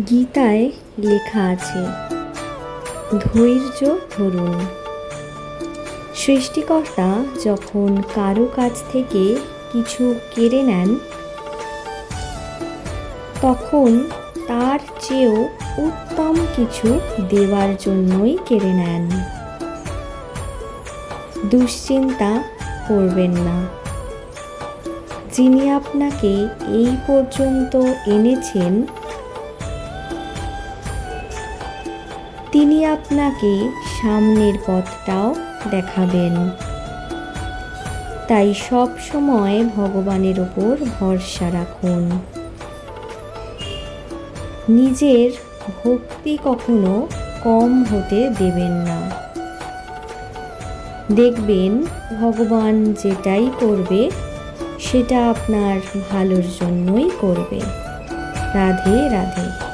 গীতায় লেখা আছে, ধৈর্য ধরুন। সৃষ্টিকর্তা যখন কারো কাছ থেকে কিছু কেড়ে নেন, তখন তার চেয়েও উত্তম কিছু দেওয়ার জন্যই কেড়ে নেন। দুশ্চিন্তা করবেন না। যিনি আপনাকে এই পর্যন্ত এনেছেন, তিনি আপনাকে সামনের পথটাও দেখাবেন। তাই সব সময় ভগবানের ওপর ভরসা রাখুন। নিজের ভক্তি কখনো কম হতে দেবেন না। দেখবেন ভগবান যেটাই করবে সেটা আপনার ভালোর জন্যই করবে। রাধে রাধে।